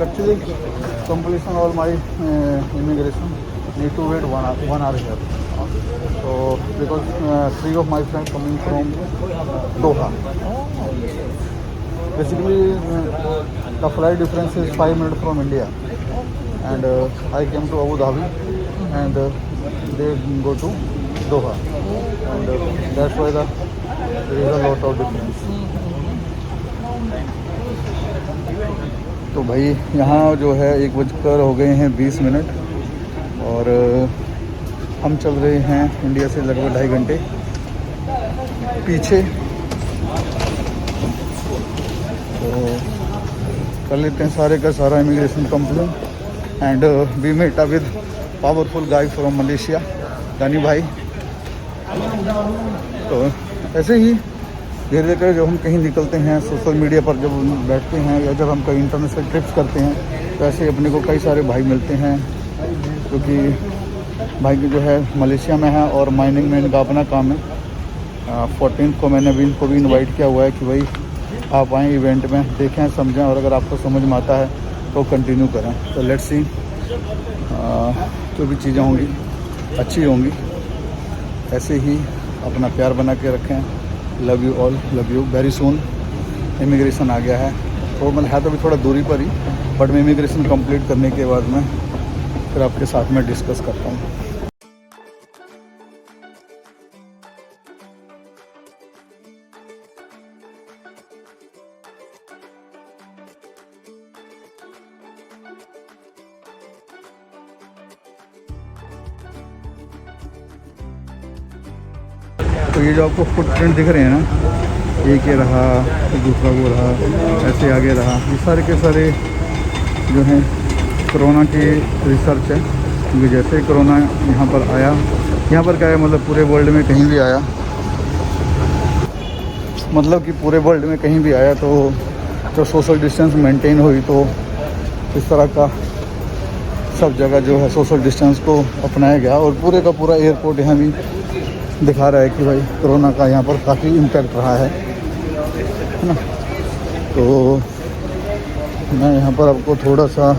Actually, completion all my immigration need to wait 1 hour here. So because 3 of my friends coming from Doha. Basically, the flight difference is 5 minutes from India, and I came to Abu Dhabi, and they go to Doha, and that's why there is a lot of difference. तो भाई यहाँ जो है 1 बजकर हो गए हैं 20 minute और हम चल रहे हैं इंडिया से लगभग 2.5 घंटे पीछे। तो कर लेते हैं सारे का सारा immigration complete and we met up with powerful guy from Malaysia, Dani भाई। तो ऐसे ही धीरे धीरे जब हम कहीं निकलते हैं सोशल मीडिया पर, जब बैठते हैं या जब हम कहीं इंटरनेशनल ट्रिप्स करते हैं, तो ऐसे अपने को कई सारे भाई मिलते हैं, क्योंकि भाई की जो है मलेशिया में है और माइनिंग में इनका अपना काम है। 14 को मैंने भी इनको भी इनवाइट किया हुआ है कि भाई आप आएँ इवेंट में, देखें समझें, और अगर आपको समझ में आता है तो कंटिन्यू करें। तो लेट्स सी, जो भी चीज़ें होंगी अच्छी होंगी। ऐसे ही अपना प्यार बना के रखें। Love you all, love you very soon. Immigration आ गया है, तो मतलब है तो अभी थोड़ा दूरी पर ही, बट मैं इमिग्रेशन कंप्लीट करने के बाद में फिर आपके साथ में डिस्कस करता हूँ। तो ये जो आपको फुटप्रिंट दिख रहे हैं ना, एक ये रहा, दूसरा वो रहा, ऐसे आगे रहा, ये सारे के सारे जो हैं कोरोना की रिसर्च है। क्योंकि जैसे ही कोरोना यहाँ पर आया, यहाँ पर क्या है मतलब पूरे वर्ल्ड में कहीं भी आया, मतलब कि पूरे वर्ल्ड में कहीं भी आया तो जो सोशल डिस्टेंस मेंटेन हुई, तो इस तरह का सब जगह जो है सोशल डिस्टेंस को अपनाया गया। और पूरे का पूरा एयरपोर्ट यहाँ भी दिखा रहा है कि भाई कोरोना का यहाँ पर काफ़ी इम्पैक्ट रहा है ना। तो मैं यहाँ पर आपको थोड़ा सा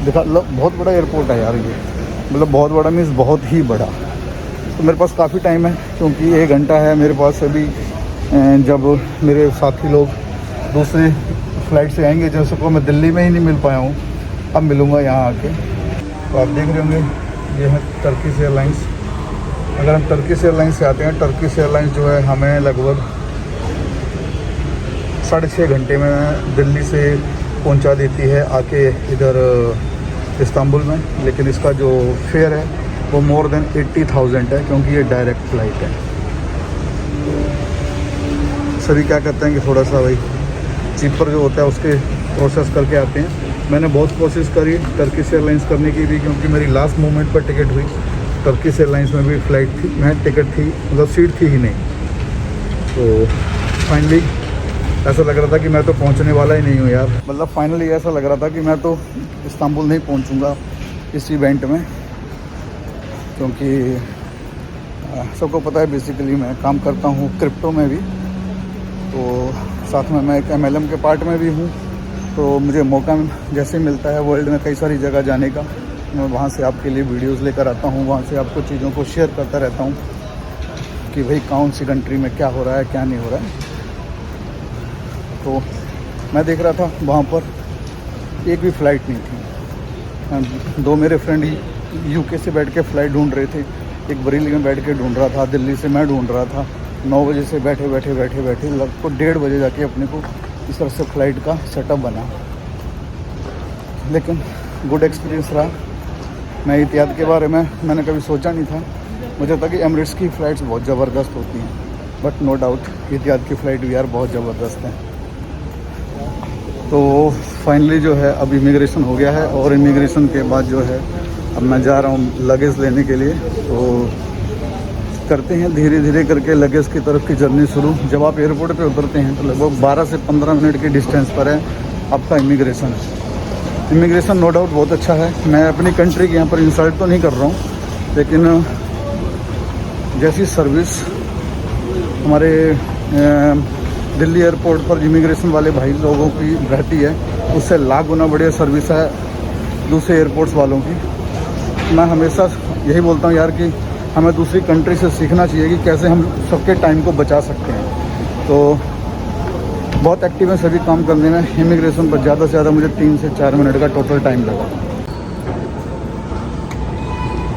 दिखा, बहुत बड़ा एयरपोर्ट है यार ये, मतलब बहुत बड़ा मीन्स बहुत ही बड़ा। तो मेरे पास काफ़ी टाइम है, क्योंकि 1 घंटा है मेरे पास अभी। जब मेरे साथी लोग दूसरे फ्लाइट से आएंगे, जैसे को मैं दिल्ली में ही नहीं मिल पाया हूँ, अब मिलूँगा यहाँ आके। तो आप देख रहे होंगे ये है टर्किश एयरलाइंस। अगर हम टर्किश एयरलाइंस से आते हैं, टर्किश एयरलाइंस जो है हमें लगभग 6.5 घंटे में दिल्ली से पहुंचा देती है आके इधर इस्तांबुल में। लेकिन इसका जो फेयर है वो मोर देन 80,000 है, क्योंकि ये डायरेक्ट फ़्लाइट है। सभी क्या करते हैं कि थोड़ा सा भाई चीपर जो होता है उसके प्रोसेस करके आते हैं। मैंने बहुत कोशिश करी टर्किश एयरलाइंस करने की भी, क्योंकि मेरी लास्ट मोमेंट पर टिकट हुई। टर्किश एयरलाइंस में भी फ़्लाइट थी, मैं टिकट थी, मतलब सीट थी ही नहीं। तो फाइनली ऐसा लग रहा था कि मैं तो पहुंचने वाला ही नहीं हूँ यार। मतलब फाइनली ऐसा लग रहा था कि मैं तो इस्तांबुल नहीं पहुंचूंगा इस इवेंट में, क्योंकि सबको पता है बेसिकली मैं काम करता हूँ क्रिप्टो में भी, तो साथ में मैं एक MLM के पार्ट में भी हूँ। तो मुझे मौका जैसे मिलता है वर्ल्ड में कई सारी जगह जाने का, मैं वहाँ से आपके लिए वीडियोस लेकर आता हूँ, वहाँ से आपको चीज़ों को शेयर करता रहता हूँ कि भाई कौन सी कंट्री में क्या हो रहा है क्या नहीं हो रहा है। तो मैं देख रहा था वहाँ पर एक भी फ़्लाइट नहीं थी। 2 मेरे फ्रेंड UK से बैठ के फ़्लाइट ढूंढ रहे थे, एक बरेली में बैठ के ढूंढ रहा था, दिल्ली से मैं ढूंढ रहा था। 9 बजे से बैठे लगभग 1:30 बजे जाके अपने को इस तरह से फ़्लाइट का सेटअप बना। लेकिन गुड एक्सपीरियंस रहा। मैं एतिहाद के बारे में मैंने कभी सोचा नहीं था, मुझे था कि एमिरेट्स की फ़्लाइट्स बहुत ज़बरदस्त होती हैं, बट नो डाउट एतिहाद की फ़्लाइट भी यार बहुत ज़बरदस्त है। तो फाइनली जो है अब इमिग्रेशन हो गया है, और इमिग्रेशन के बाद जो है अब मैं जा रहा हूँ लगेज लेने के लिए। तो करते हैं धीरे धीरे करके लगेज की तरफ की जर्नी शुरू। जब आप एयरपोर्ट पे उतरते हैं तो लगभग 12 से 15 मिनट की डिस्टेंस पर है आपका इमिग्रेशन। इमिग्रेशन नो डाउट बहुत अच्छा है। मैं अपनी कंट्री के यहाँ पर इंसल्ट तो नहीं कर रहा हूँ, लेकिन जैसी सर्विस हमारे दिल्ली एयरपोर्ट पर इमिग्रेशन वाले भाई लोगों की रहती है, उससे लाख गुना बढ़िया सर्विस है दूसरे एयरपोर्ट्स वालों की। मैं हमेशा यही बोलता हूँ यार कि हमें दूसरी कंट्री से सीखना चाहिए कि कैसे हम सबके टाइम को बचा सकते हैं। तो बहुत एक्टिव है सभी काम करने में। इमिग्रेशन पर ज़्यादा से ज़्यादा मुझे 3 से 4 मिनट का टोटल टाइम लगा,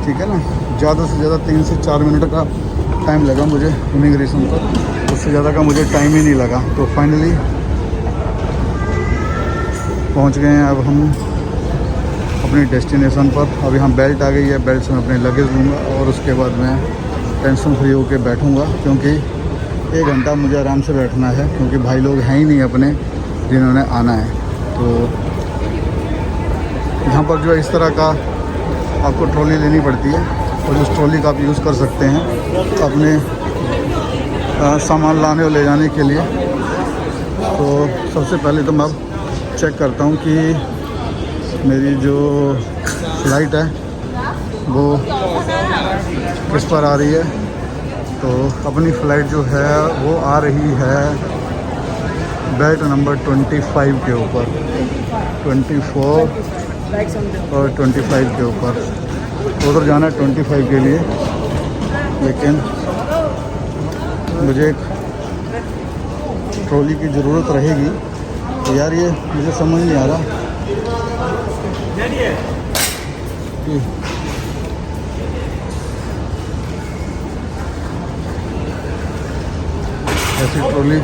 ठीक है ना। ज़्यादा से ज़्यादा 3 से 4 मिनट का टाइम लगा मुझे इमिग्रेशन पर, उससे ज़्यादा का मुझे टाइम ही नहीं लगा। तो फाइनली पहुंच गए हैं अब हम अपनी डेस्टिनेशन पर। अभी हम बेल्ट आ गई है, बेल्ट से मैं अपने लगेज लूँगा और उसके बाद मैं टेंशन फ्री होकर बैठूँगा, क्योंकि 1 घंटा मुझे आराम से बैठना है, क्योंकि भाई लोग हैं ही नहीं अपने जिन्होंने आना है। तो यहाँ पर जो है इस तरह का आपको ट्रॉली लेनी पड़ती है, और उस ट्रॉली का आप यूज़ कर सकते हैं अपने सामान लाने और ले जाने के लिए। तो सबसे पहले तो मैं चेक करता हूँ कि मेरी जो फ़्लाइट है वो किस पर आ रही है। तो अपनी फ़्लाइट जो है वो आ रही है बेल्ट नंबर 25 के ऊपर, 24 और 25 के ऊपर। उधर जाना है 25 के लिए, लेकिन मुझे एक ट्रॉली की ज़रूरत रहेगी। तो यार ये मुझे समझ नहीं आ रहा कि ऐसी ट्रॉली,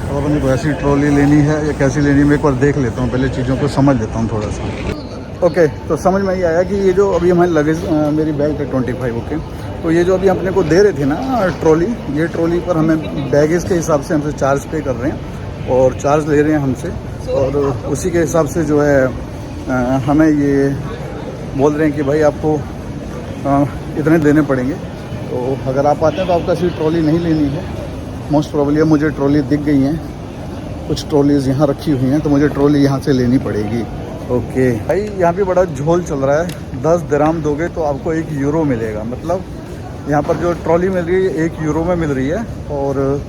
अब अपनी को ऐसी ट्रॉली लेनी है या कैसी लेनी है, मैं एक बार देख लेता हूँ, पहले चीज़ों को समझ लेता हूँ थोड़ा सा। ओके, तो समझ में ये आया कि ये जो अभी हमारी लगेज मेरी बैग है 25, ओके। तो ये जो अभी अपने को दे रहे थे ना ट्रॉली, ये ट्रॉली पर हमें बैगेज के हिसाब से हमसे चार्ज पे कर रहे हैं और चार्ज ले रहे हैं हमसे, और उसी के हिसाब से जो है हमें ये बोल रहे हैं कि भाई आपको इतने देने पड़ेंगे। तो अगर आप आते हैं तो आपको ऐसी ट्रॉली नहीं लेनी है। मोस्ट प्रोबेबली मुझे ट्रॉली दिख गई हैं, कुछ ट्रॉलीज़ यहाँ रखी हुई हैं, तो मुझे ट्रॉली यहाँ से लेनी पड़ेगी। ओके भाई, यहाँ पे बड़ा झोल चल रहा है। 10 दिरहम दोगे तो आपको 1 यूरो मिलेगा। मतलब यहाँ पर जो ट्रॉली मिल रही है 1 यूरो में मिल रही है, और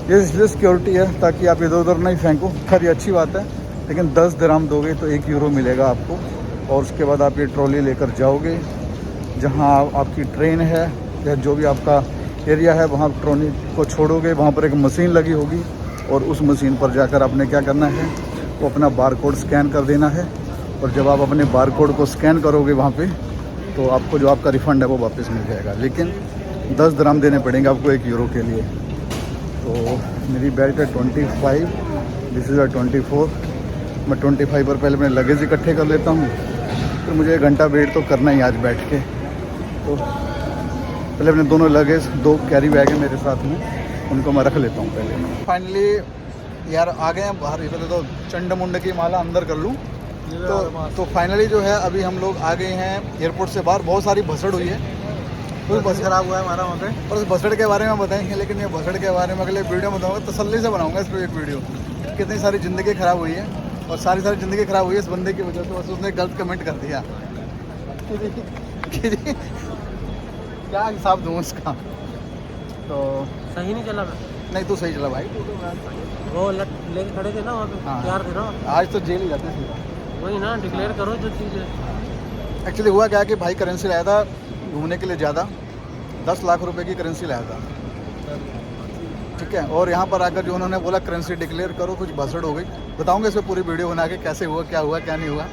ये इसलिए सिक्योरिटी है ताकि आप इधर उधर नहीं फेंको। खैर ये अच्छी बात है, लेकिन 10 दिरहम दोगे तो 1 यूरो मिलेगा आपको, और उसके बाद आप ये ट्रॉली लेकर जाओगे जहाँ आपकी ट्रेन है या जो भी आपका एरिया है, वहाँ ट्रॉली को छोड़ोगे। वहाँ पर एक मशीन लगी होगी, और उस मशीन पर जाकर आपने क्या करना है, वो अपना बारकोड स्कैन कर देना है। और जब आप अपने बारकोड को स्कैन करोगे वहाँ पे, तो आपको जो आपका रिफ़ंड है वो वापस मिल जाएगा। लेकिन 10 दिरहम देने पड़ेंगे आपको 1 यूरो के लिए। तो मेरी बेल्ट है 25, दिस इज़ 24। मैं 25 पर पहले अपने लगेज इकट्ठे कर लेता हूँ, फिर मुझे 1 घंटा वेट तो करना ही आज बैठ के। तो पहले अपने दोनों लगेज, 2 कैरी बैग है मेरे साथ में, उनको मैं रख लेता हूँ पहले। फाइनली यार आ गए हैं बाहर। पहले तो चंड मुंड की माला अंदर कर लूँ। तो फाइनली जो है अभी हम लोग आ गए हैं एयरपोर्ट से बाहर। बहुत सारी भसड़ हुई है, कोई बस खराब हुआ है हमारा वहाँ पे, और उस भसड़ के बारे में बताएंगे। लेकिन ये भसड़ के बारे में अगले वीडियो में बताऊँगा, तसल्ली से बनाऊँगा इस पर एक वीडियो। कितनी सारी ज़िंदगी ख़राब हुई है, और सारी ज़िंदगी ख़राब हुई है इस बंदे की वजह से। बस उसने गलत कमेंट कर दिया कि क्या हिसाब दूँ उसका। तो सही नहीं चला। नहीं तो सही चला भाई, वो लेके खड़े थे ना वहाँ पे, हाँ। तैयार थे ना। आज तो जेल ही जाते थे। वही ना, डिक्लेयर करो जो चीज़ है। एक्चुअली हुआ क्या कि भाई करेंसी लाया था घूमने के लिए, ज़्यादा 10 लाख रुपए की करेंसी लाया था, ठीक है। और यहाँ पर आकर जो उन्होंने बोला करेंसी डिक्लेयर करो, कुछ भसड़ हो गई। बताऊँगा इस पर पूरी वीडियो बना के कैसे हुआ, क्या नहीं हुआ।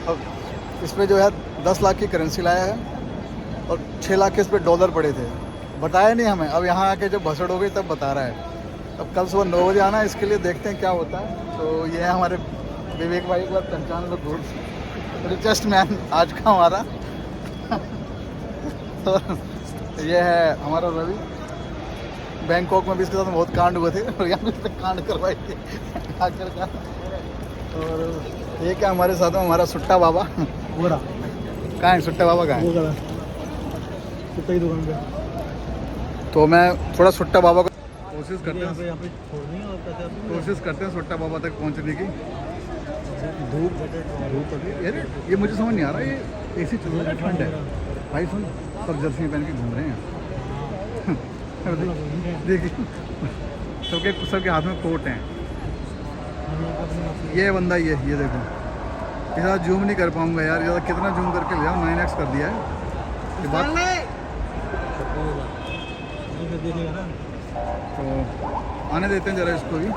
अब इस पर जो है 10 लाख की करेंसी लाया है, और 6 लाख के इस पर डॉलर पड़े थे। बताया नहीं हमें, अब यहाँ आके जब भसड़ हो गई तब बता रहा है। अब कल सुबह 9 बजे आना है, इसके लिए देखते हैं क्या होता है। तो ये है हमारे विवेक भाई को पहचान लो, गुड रिचेस्ट मैन आज का हमारा। तो ये है हमारा रवि। बैंकॉक में भी इसके साथ बहुत कांड हुए थे, और यहाँ भी कांड करवाए थे आकर का। और ये क्या हमारे साथ में हमारा सुट्टा बाबा। कहाँ है सुट्टा बाबा, कहाँ है? सुट्टा की दुकान पे। तो मैं थोड़ा सुट्टा बाबा को कोशिश करते हैं सुट्टा बाबा तक पहुंचने की। धूप अरे ये मुझे समझ नहीं आ रहा, ये एसी चल रहा है, ठंड है भाई। सुन, सब जर्सी पहन के घूम रहे हैं। देखिए सबके हाथ में कोट हैं। ये बंदा ये देखो, ज़्यादा जूम नहीं कर पाऊंगा यार, ज़्यादा कितना जूम करके ले जाऊँ, 9x कर दिया है ये बात। तो आने देते हैं ज़रा इसको भी।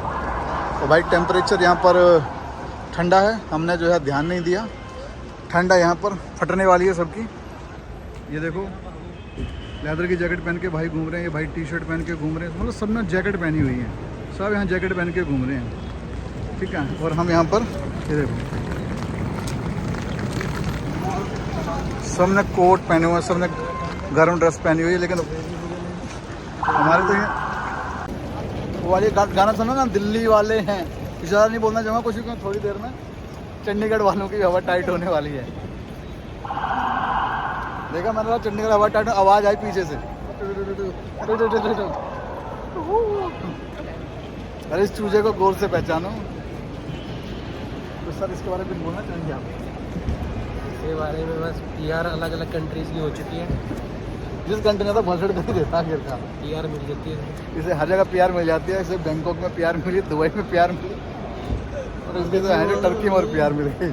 तो भाई टेम्परेचर यहाँ पर ठंडा है, हमने जो है ध्यान नहीं दिया। ठंडा यहाँ पर फटने वाली है सबकी। ये देखो लेदर की जैकेट पहन के भाई घूम रहे हैं, ये भाई टी शर्ट पहन के घूम रहे हैं, मतलब सब ने जैकेट पहनी हुई है, सब यहाँ जैकेट पहन के घूम रहे हैं, ठीक है। और हम यहाँ पर ये देखो सब ने कोट पहने हुए हैं, सब ने गर्म ड्रेस पहनी हुई है, लेकिन हमारे तो ये वो वाले गाना सुनो ना, दिल्ली वाले हैं। ज़्यादा नहीं बोलना चाहूँगा कुछ, क्योंकि थोड़ी देर में चंडीगढ़ वालों की हवा टाइट होने वाली है। देखा मैंने कहा चंडीगढ़ हवा टाइट, आवाज़ आई पीछे से, अरे इस चूजे को गौर से पहचानो। तो सर इसके बारे में कुछ बोलना चाहेंगे आप? इसके बारे में बस PR अलग अलग कंट्रीज की हो चुकी है। जिस कंट्री में तो भसड़ नहीं देता फिर का PR मिल जाती है, इसे हर जगह PR मिल जाती है। इसे बैंकॉक में PR मिली, दुबई में PR मिली, और इसके तो है टर्की में और PR मिल गई।